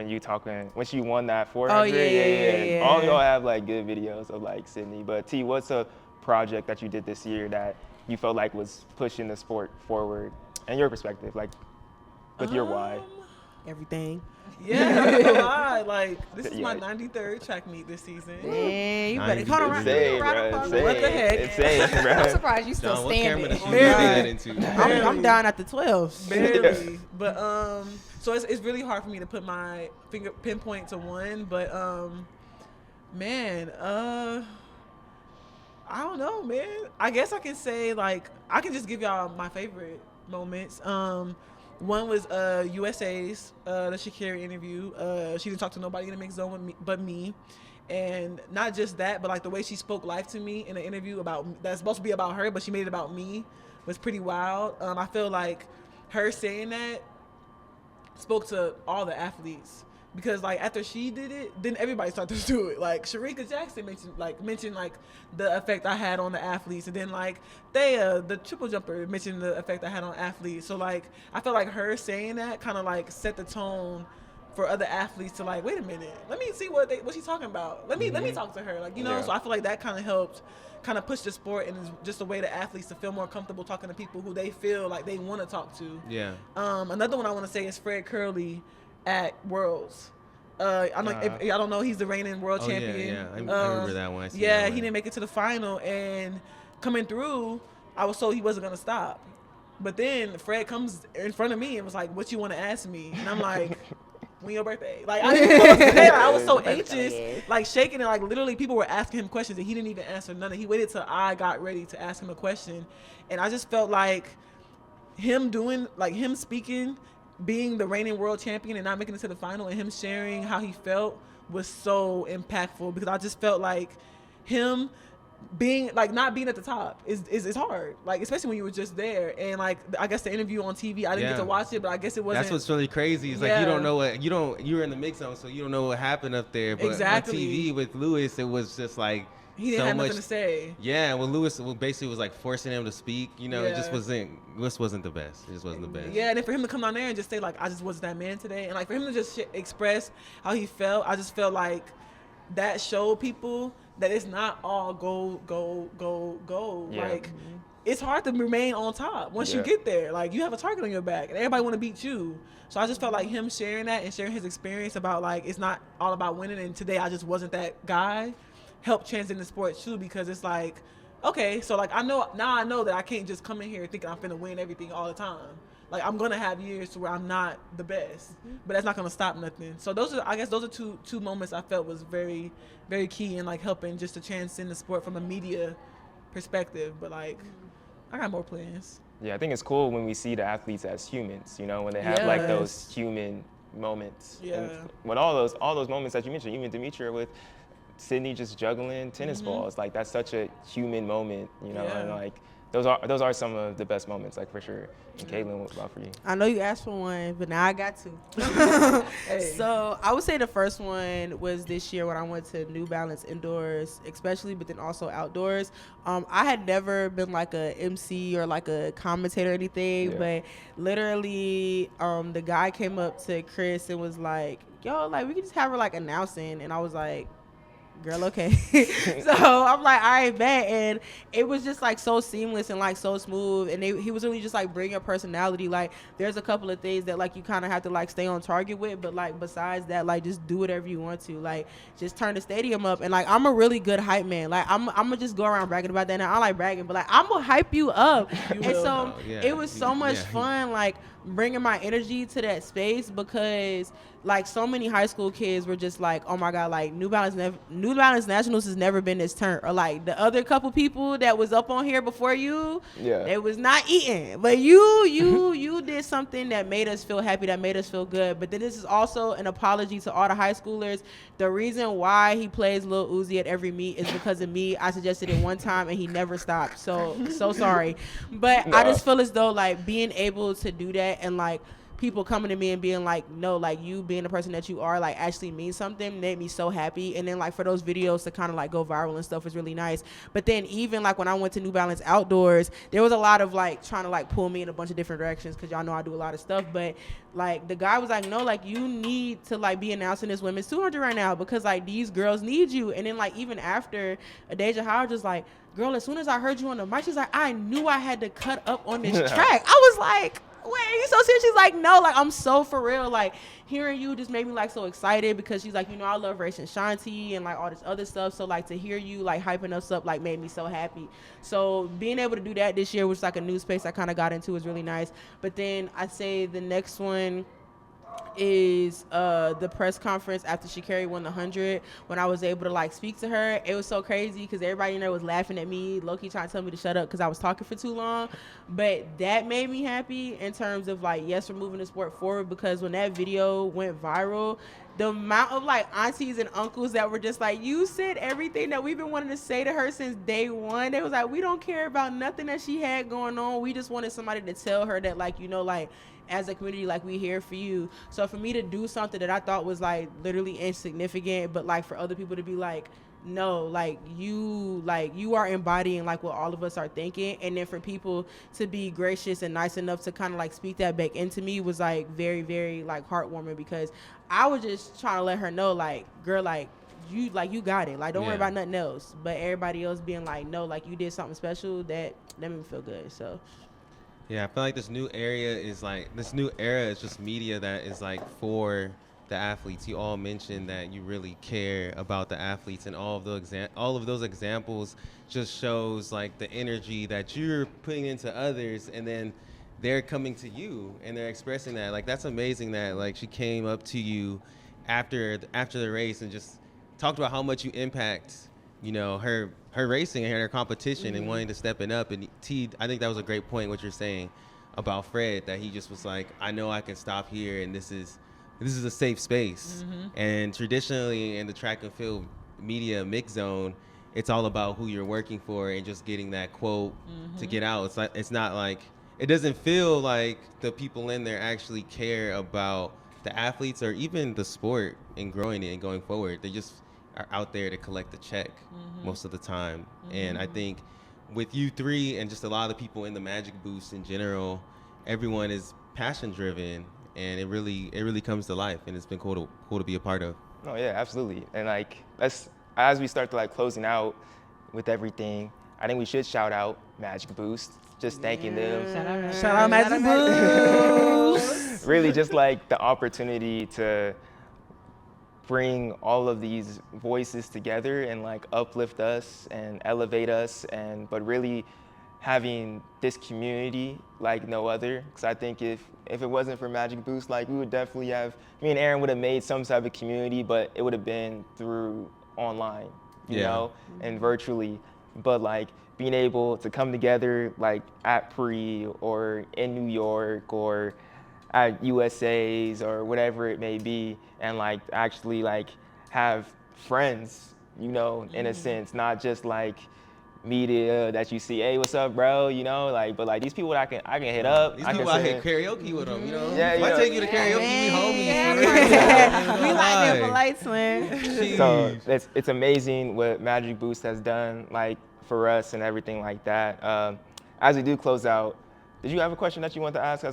she won that 400. Oh, yeah. All y'all have like good videos of like Sydney. But T, what's a project that you did this year that you felt like was pushing the sport forward, and your perspective, like with your why? Everything. Yeah, I'm not gonna lie. Like, this is my Yeah. 93rd track meet this season. Man, you better Nice. come around. Insane, bro. Insane. What the heck? Insane, I'm bro. surprised you still John, what camera standing. did you Barely. get into? I'm down at the 12. Barely. But so it's really hard for me to put my pinpoint to one. But man, I don't know, man. I guess I can say, like, I can just give y'all my favorite moments. One was USA's the sha'carri interview. She didn't talk to nobody in the mix zone but me. And not just that, but like the way she spoke life to me in an interview about that's supposed to be about her, but she made it about me, was pretty wild. I feel like her saying that spoke to all the athletes, because like after she did it, then everybody started to do it. Like Sharika Jackson mentioned the effect I had on the athletes, and then like Thea, the triple jumper, mentioned the effect I had on athletes. So like I felt like her saying that kind of like set the tone for other athletes to like, wait a minute, let me see what she's talking about. Let me talk to her, like, you know. Yeah. So I feel like that kind of helped kind of push the sport, and is just a way to athletes to feel more comfortable talking to people who they feel like they want to talk to. Yeah. Another one I want to say is Fred Curley at Worlds. I know if y'all don't know, he's the reigning world Oh, champion. yeah. I remember that one. I seen Yeah, that he one. didn't make it to the final, and coming through, I was told he wasn't gonna stop. But then Fred comes in front of me and was like, "What you want to ask me?" And I'm like, "When your birthday?" Like I didn't know what to say. Like, I was so anxious, like shaking, and like literally people were asking him questions and he didn't even answer none. He waited till I got ready to ask him a question, and I just felt like him speaking, being the reigning world champion and not making it to the final, and him sharing how he felt was so impactful, because I just felt like him being like not being at the top is hard, like especially when you were just there. And like I guess the interview on TV, I didn't get to watch it, but I guess it wasn't. That's what's really crazy. Is like you don't know what you were in the mix zone, so you don't know what happened up there. But Exactly. on TV with Lewis, it was just like He didn't have nothing to say. Yeah, well, Lewis basically was like forcing him to speak. You know, it just Yeah. wasn't the best. It just wasn't the best. Yeah, and then for him to come down there and just say like, I just wasn't that man today, and like for him to just express how he felt, I just felt like that showed people that it's not all go. Yeah. Like it's hard to remain on top once you Yeah. get there. Like you have a target on your back, and everybody want to beat you. So I just felt like him sharing that and sharing his experience about like it's not all about winning, and today I just wasn't that guy, helped transcend the sport too, because it's like, okay, so like I know that I can't just come in here thinking I'm finna win everything all the time. Like I'm gonna have years to where I'm not the best, but that's not gonna stop nothing. So those are two moments I felt was very, very key in like helping just to transcend the sport from a media perspective. But like, I got more plans. Yeah, I think it's cool when we see the athletes as humans, you know, when they have like those Yes. human moments. Yeah. And when all those moments that you mentioned, even Demetria with Sydney just juggling tennis balls, like that's such a human moment, you know, and Yeah. like those are some of the best moments, like for sure. And Caitlin, what about for you? I know you asked for one, but now I got two. Hey. So I would say the first one was this year when I went to New Balance indoors, especially, but then also outdoors. I had never been like a MC or like a commentator or anything, Yeah. but literally the guy came up to Chris and was like, yo, like we can just have her like announcing. And I was like, girl, okay. So I'm like, all right, bet. And it was just like so seamless and like so smooth, and he was really just like bringing a personality. Like there's a couple of things that like you kind of have to like stay on target with, but like besides that, like just do whatever you want to, like just turn the stadium up. And like I'm a really good hype man. Like I'm gonna just go around bragging about that. And I like bragging, but like I'm gonna hype you up. And will. so Oh, yeah. it was so much Yeah. fun, like bringing my energy to that space, because like so many high school kids were just like, oh my god, like New Balance Nationals has never been this turn, or like the other couple people that was up on here before you, Yeah. they was not eating, but you did something that made us feel happy, that made us feel good. But then this is also an apology to all the high schoolers. The reason why he plays Lil Uzi at every meet is because of me. I suggested it one time and he never stopped, so sorry. But I just feel as though like being able to do that, and like people coming to me and being like, no, like you being the person that you are, like actually means something, made me so happy. And then like for those videos to kind of like go viral and stuff was really nice. But then even like when I went to New Balance outdoors, there was a lot of like trying to like pull me in a bunch of different directions, because y'all know I do a lot of stuff. But like the guy was like, no, like you need to like be announcing this women's 200 right now, because like these girls need you. And then like even after, Adeja Howard was like, girl, as soon as I heard you on the mic, she's like, I knew I had to cut up on this track. I was like, wait, you so serious? She's like, no, like, I'm so for real. Like, hearing you just made me, like, so excited because she's like, you know, I love racing Shanti and, like, all this other stuff. So, like, to hear you, like, hyping us up, like, made me so happy. So, being able to do that this year, which is, like, a new space I kind of got into, is really nice. But then I'd say the next one is the press conference after sha'carri won the 100, when I was able to like speak to her. It was so crazy because everybody in there was laughing at me, low-key trying to tell me to shut up because I was talking for too long. But that made me happy in terms of like, yes, we're moving the sport forward, because when that video went viral, the amount of like aunties and uncles that were just like, you said everything that we've been wanting to say to her since day one. They was like, we don't care about nothing that she had going on. We just wanted somebody to tell her that, like, you know, like, as a community, like, we here for you. So for me to do something that I thought was like literally insignificant, but like for other people to be like, no, like you are embodying like what all of us are thinking, and then for people to be gracious and nice enough to kind of like speak that back into me was like very, very like heartwarming, because I was just trying to let her know, like, girl, like you got it, like don't worry about nothing else. But everybody else being like, no, like you did something special, that made me feel good. So Yeah, I feel like this new era is just media that is like for the athletes. You all mentioned that you really care about the athletes, and all of those examples just shows like the energy that you're putting into others, and then they're coming to you and they're expressing that. Like, that's amazing that like she came up to you after the race and just talked about how much you impact, you know, her racing and her competition, and wanting to step it up. And T, I think that was a great point, what you're saying about Fred, that he just was like, I know I can stop here, and this is a safe space. And traditionally in the track and field media mix zone, it's all about who you're working for and just getting that quote to get out. It's not like, it doesn't feel like the people in there actually care about the athletes or even the sport and growing it and going forward. They just are out there to collect the check most of the time. And I think with you three and just a lot of the people in the Magic Boost in general, everyone is passion driven, and it really comes to life, and it's been cool to be a part of. Oh yeah, absolutely. And like, as we start to like closing out with everything, I think we should shout out Magic Boost, just thanking them. Shout out Magic Boost. Really just like the opportunity to bring all of these voices together and like uplift us and elevate us, but really having this community like no other. Because I think if it wasn't for Magic Boost, like we would definitely have, me and Aaron would have made some type of community, but it would have been through online, you know, and virtually. But like being able to come together like at Pre or in New York or at USA's or whatever it may be, and like actually like have friends, you know, in a sense, not just like media that you see, hey, what's up, bro, you know, like, but like these people that I can hit up. These people I hit karaoke with them, you know. Yeah, if I take you to karaoke, we homies. Yeah, we like that for lights, man. So it's amazing what Magic Boost has done, like for us and everything like that. As we do close out, did you have a question that you want to ask?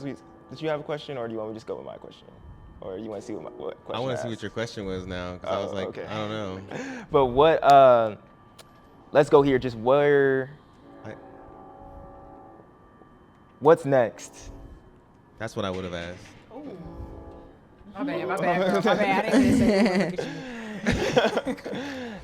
Did you have a question, or do you want me to just go with my question? Or you want to see what question I want to see what your question was now, because I was like, okay. I don't know. But what, let's go here, just what's next? That's what I would have asked. My bad, girl. My bad. I didn't mean to say that. Look at you.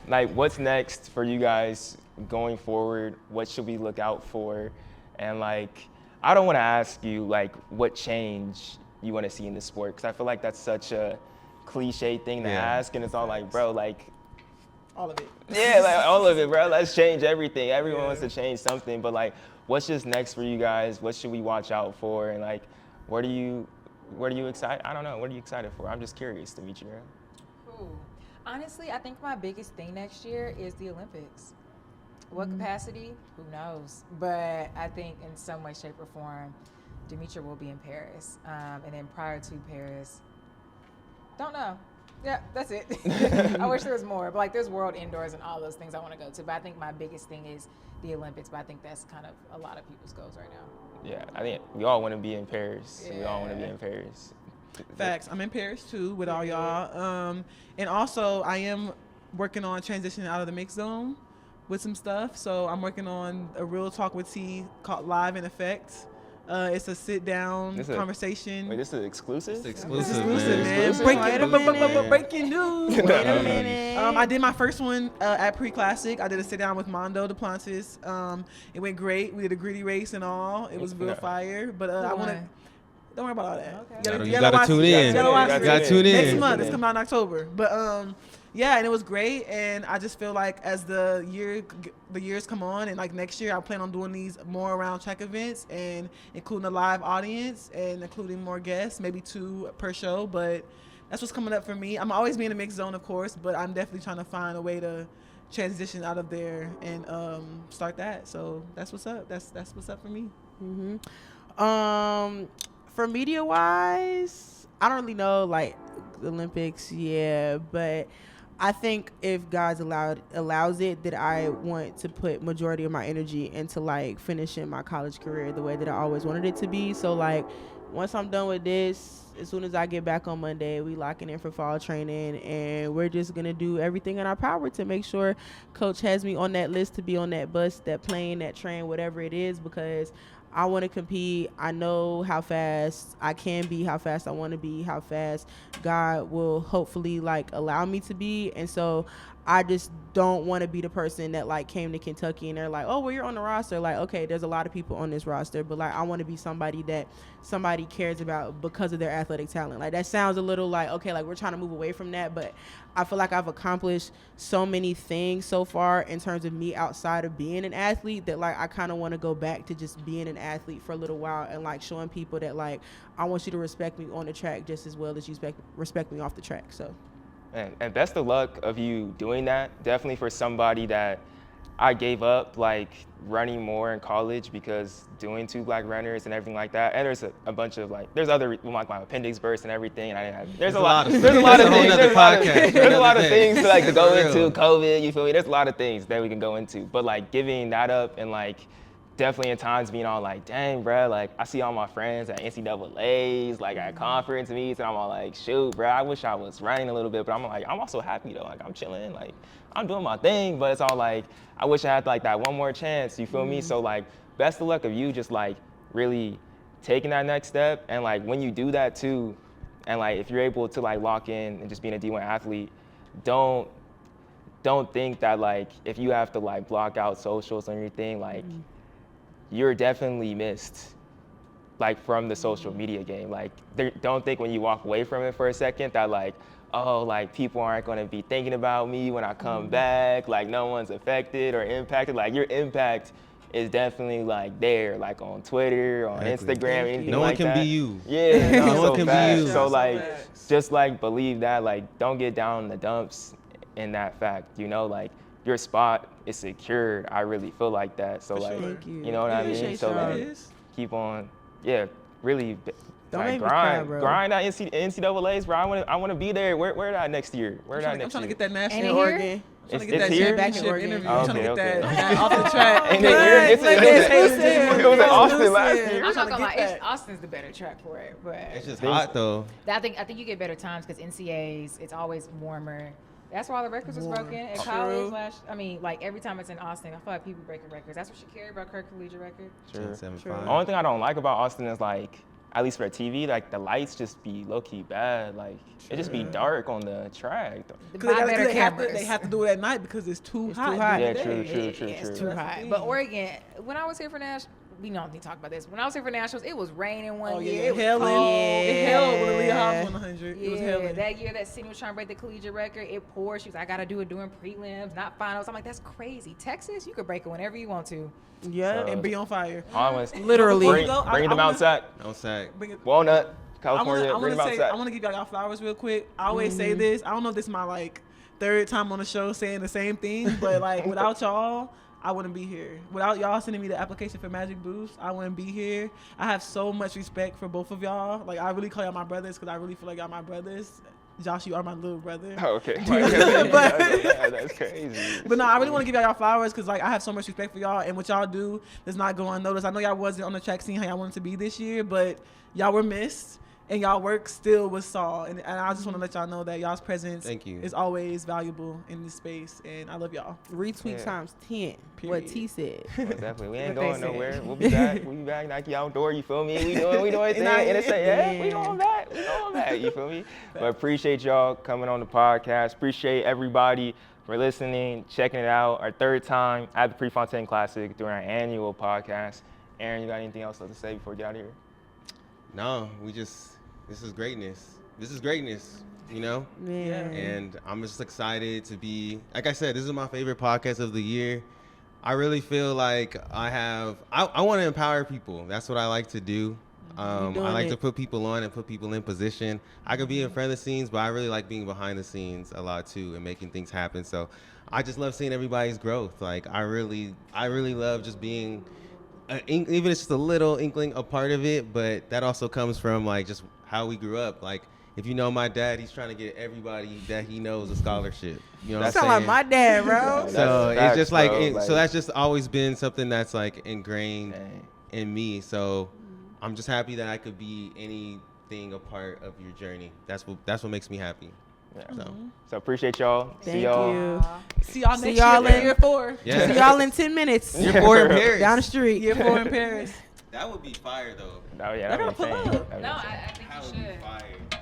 Like, what's next for you guys going forward? What should we look out for? And like, I don't want to ask you like what change you want to see in the sport, because I feel like that's such a cliche thing to ask, and it's all like, bro, like All of it. yeah, like all of it, bro. Let's change everything. Everyone wants to change something, but like, what's just next for you guys? What should we watch out for? And like, what are you excited? I don't know. What are you excited for? I'm just curious to meet you. Ooh. Honestly, I think my biggest thing next year is the Olympics. What capacity? Who knows? But I think in some way, shape, or form, Demetra will be in Paris. And then prior to Paris, don't know. Yeah, that's it. I wish there was more. But like, there's World Indoors and all those things I want to go to. But I think my biggest thing is the Olympics. But I think that's kind of a lot of people's goals right now. Yeah, I think we all want to be in Paris. We all want to be in Paris. Facts. I'm in Paris too with all y'all. And also I am working on transitioning out of the mix zone with some stuff. So I'm working on a real talk with T called Live in Effect. It's a sit-down Wait, conversation. this is exclusive? It's It's exclusive, exclusive, man. Exclusive? Breaking news. Wait a minute. I did my first one at Pre-Classic. I did a sit-down with Mondo Duplantis. It went great. We did a gritty race and all. It was real fire. But I want to... Don't worry about all that. Okay. You gotta tune in. You gotta tune in. Next month. It's coming out in October. But yeah, and it was great. And I just feel like as the years come on, and like next year, I plan on doing these more around track events and including a live audience and including more guests, maybe 2 per show. But that's what's coming up for me. I'm always being in a mixed zone, of course, but I'm definitely trying to find a way to transition out of there and start that. So that's what's up. That's what's up for me. For media wise, I don't really know, like the Olympics, but I think if God allows it, that I want to put majority of my energy into like finishing my college career the way that I always wanted it to be. So like once I'm done with this, as soon as I get back on Monday, we locking in for fall training, and we're just gonna do everything in our power to make sure Coach has me on that list to be on that bus, that plane, that train, whatever it is, because I want to compete. I know how fast I can be, how fast I want to be, how fast God will hopefully like allow me to be. And so I just don't want to be the person that like came to Kentucky and they're like, oh, well, you're on the roster. Like, okay, there's a lot of people on this roster, but like I want to be somebody that somebody cares about because of their athletic talent. Like that sounds a little like, okay, like we're trying to move away from that, but I feel like I've accomplished so many things so far in terms of me outside of being an athlete that like I kind of want to go back to just being an athlete for a little while and like showing people that like I want you to respect me on the track just as well as you respect me off the track. So And best of luck of you doing that. Definitely for somebody that I gave up like running more in college because doing 2 black runners and everything like that. And there's a bunch of like, there's other, like my appendix burst and everything. And I didn't have, there's a lot of things. There's a lot of things to like to go into. COVID, you feel me? There's a lot of things that we can go into. But like giving that up and like definitely at times being all like, dang, bro, like I see all my friends at NCAAs, like at conference meets, and I'm all like, shoot, bro, I wish I was running a little bit, but I'm like, I'm also happy though, like I'm chilling, like I'm doing my thing, but it's all like, I wish I had like that one more chance, you feel me? So like, best of luck of you just like really taking that next step, and like when you do that too, and like if you're able to like lock in and just being a D1 athlete, don't think that like if you have to like block out socials or anything, like you're definitely missed like from the social media game. Like don't think when you walk away from it for a second that like, oh, like people aren't going to be thinking about me when I come back, like no one's affected or impacted. Like your impact is definitely like there, like on Twitter, on Instagram, anything no one like can that. be you. Yeah, no one can be you. So like just like believe that, like don't get down in the dumps in that fact, you know, like your spot is secured. I really feel like that. So like, you know what I mean? So like, keep on, really don't like, make me cry, bro. grind that NCAAs, bro. I want to be there. Where that next year? I'm trying to get that national And Oregon. I'm trying to It's get that here? championship interview. Oh, I'm trying to okay, get okay. that off the track. Ain't it here? It was in Austin last year. I'm not gonna lie, Austin's the better track for it, but It's just hot though. I think you get better times because NCAAs, it's always warmer. That's why all the records was broken at college like every time it's in Austin, I feel like people breaking records. That's what sha'carri broke her collegiate record. Sure. The only thing I don't like about Austin is like, at least for TV, like the lights just be low key bad. Like it just be dark on the track. They have to do it at night because it's too hot. Yeah, true. It's too hot. But Oregon, when I was here for Nationals, we don't need to talk about this. When I was here for Nationals, it was raining one year. It was hailing. It hailed when Aaliyah Hobbs won 100. Yeah, it was hailing. that year that Cindy was trying to break the collegiate record, it poured. She was like, I got to do it during prelims, not finals. I'm like, that's crazy. Texas, you could break it whenever you want to. Yeah. And be on fire. Literally. Bring them out sack. Walnut, California, bring them out sack. I want to give y'all flowers real quick. I always say this. I don't know if this is my like 3rd time on the show saying the same thing, but like without y'all, I wouldn't be here. Without y'all sending me the application for Magic Boost, I wouldn't be here. I have so much respect for both of y'all. Like I really call y'all my brothers because I really feel like y'all my brothers. Josh, you are my little brother. Oh, okay. That's crazy. But no, I really want to give y'all flowers because like I have so much respect for y'all, and what y'all do does not go unnoticed. I know y'all wasn't on the track scene how y'all wanted to be this year, but y'all were missed. and y'all work still was saw. And I just want to let y'all know that y'all's presence Thank you. is always valuable in this space, and I love y'all. Retweet times 10. Period. What T said. Well, definitely. We ain't What they going said. nowhere. We'll be back. We'll be back. Nike Outdoor, you feel me? We doing thing. NSAF, we going back. We going back, you feel me? But appreciate y'all coming on the podcast. Appreciate everybody for listening, checking it out. Our third time at the Prefontaine Classic during our annual podcast. Aaron, you got anything else to say before we get out of here? No, this is greatness. This is greatness, you know? Man. And I'm just excited to be, like I said, this is my favorite podcast of the year. I really feel like I want to empower people. That's what I like to do. I like to put people on and put people in position. I could be in front of the scenes, but I really like being behind the scenes a lot too and making things happen. So I just love seeing everybody's growth. Like I really love just being, even if it's just a little inkling a part of it, but that also comes from like just how we grew up. Like if you know my dad, he's trying to get everybody that he knows a scholarship. You know what I'm Sound saying? like my dad, bro. So That's it's just facts, like, bro. so that's just always been something that's like ingrained Dang. in me. So I'm just happy that I could be anything a part of your journey. That's what makes me happy. Yeah. So appreciate y'all. Thank See y'all. you. See y'all See next y'all year, in- year 4. yeah. See y'all in 10 minutes. You're four in Paris. Down the street. Year 4 in Paris. That would be fire though. Oh, yeah, I that'd gotta be pull insane. up. That'd be No, insane. I think That you would be should. fire.